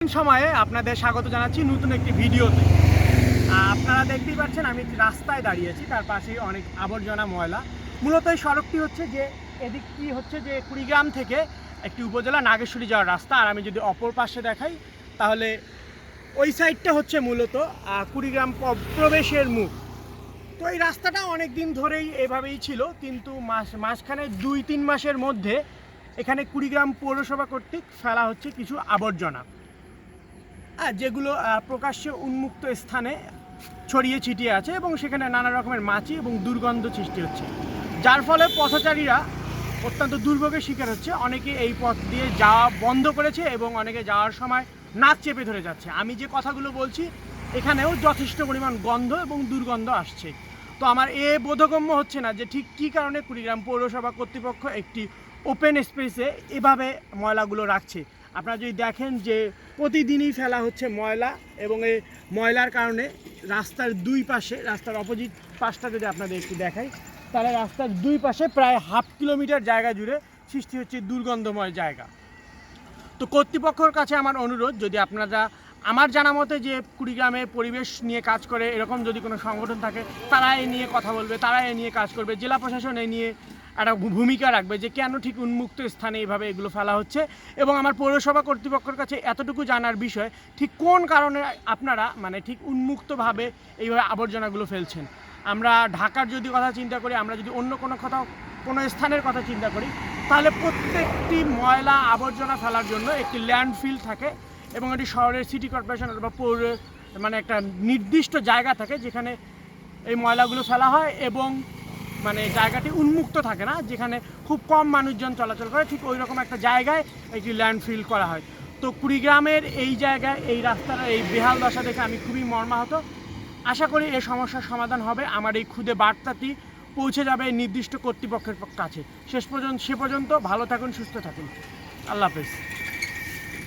সময়ে আপনাদের স্বাগত জানাচ্ছি নতুন একটি ভিডিওতে। আপনারা দেখতেই পাচ্ছেন আমি একটি রাস্তায় দাঁড়িয়েছি, তার পাশে অনেক আবর্জনা ময়লা। মূলত এই সড়কটি হচ্ছে যে এদিকটি হচ্ছে যে কুড়িগ্রাম থেকে একটি উপজেলা নাগেশ্বরী যাওয়ার রাস্তা। আর আমি যদি অপর পাশে দেখাই তাহলে ওই সাইডটা হচ্ছে মূলত কুড়িগ্রাম প্রবেশের মুখ। তো এই রাস্তাটা অনেক দিন ধরেই এভাবেই ছিল, কিন্তু মাঝখানে 2-3 মাসের মধ্যে এখানে কুড়িগ্রাম পৌরসভা কর্তৃক ফেলা হচ্ছে কিছু আবর্জনা, যেগুলো প্রকাশ্যে উন্মুক্ত স্থানে ছড়িয়ে ছিটিয়ে আছে এবং সেখানে নানা রকমের মাছি এবং দুর্গন্ধ সৃষ্টি হচ্ছে, যার ফলে পথচারীরা অত্যন্ত দুর্ভোগের শিকার হচ্ছে। অনেকে এই পথ দিয়ে যাওয়া বন্ধ করেছে এবং অনেকে যাওয়ার সময় নাক চেপে ধরে যাচ্ছে। আমি যে কথাগুলো বলছি এখানেও যথেষ্ট পরিমাণ গন্ধ এবং দুর্গন্ধ আসছে। তো আমার বোধগম্য হচ্ছে না যে ঠিক কী কারণে কুড়িগ্রাম পৌরসভা কর্তৃপক্ষ একটি ওপেন স্পেসে এভাবে ময়লাগুলো রাখছে। আপনারা যদি দেখেন যে প্রতিদিনই ফেলা হচ্ছে ময়লা, এবং এই ময়লার কারণে রাস্তার দুই পাশে, রাস্তার অপোজিট পাশটা যদি আপনাদের একটু দেখাই তাহলে রাস্তার দুই পাশে প্রায় 1/2 কিলোমিটার জায়গা জুড়ে সৃষ্টি হচ্ছে দুর্গন্ধময় জায়গা। তো কর্তৃপক্ষের কাছে আমার অনুরোধ, যদি আপনারা আমার জানা মতে যে কুড়িগ্রামে পরিবেশ নিয়ে কাজ করে এরকম যদি কোনো সংগঠন থাকে, তারা এই নিয়ে কথা বলবে, তারা এই নিয়ে কাজ করবে। জেলা প্রশাসন এই নিয়ে একটা ভূমিকা রাখবে যে কেন ঠিক উন্মুক্ত স্থানে এইভাবে এগুলো ফেলা হচ্ছে। এবং আমার পৌরসভা কর্তৃপক্ষের কাছে এতটুকু জানার বিষয়, ঠিক কোন কারণে আপনারা ঠিক উন্মুক্তভাবে এইভাবে আবর্জনাগুলো ফেলছেন। আমরা ঢাকার যদি কথা চিন্তা করি, আমরা যদি অন্য কোনো স্থানের কথা চিন্তা করি, তাহলে প্রত্যেকটি ময়লা আবর্জনা ফেলার জন্য একটি ল্যান্ডফিল থাকে এবং এটি শহরের সিটি কর্পোরেশন অথবা পৌর একটা নির্দিষ্ট জায়গা থাকে যেখানে এই ময়লাগুলো ফেলা হয় এবং জায়গাটি উন্মুক্ত থাকে না, যেখানে খুব কম মানুষজন চলাচল করে। ঠিক ওই রকম একটা জায়গায় একটি ল্যান্ডফিল করা হয়। তো কুড়িগ্রামের এই জায়গায় এই রাস্তার এই বেহাল দশা দেখে আমি খুবই মর্মাহত। আশা করি এই সমস্যার সমাধান হবে। আমার এই খুদে বার্তাটি পৌঁছে যাবে নির্দিষ্ট কর্তৃপক্ষের কাছে। সে পর্যন্ত ভালো থাকুন, সুস্থ থাকুন। আল্লাহ হাফেজ।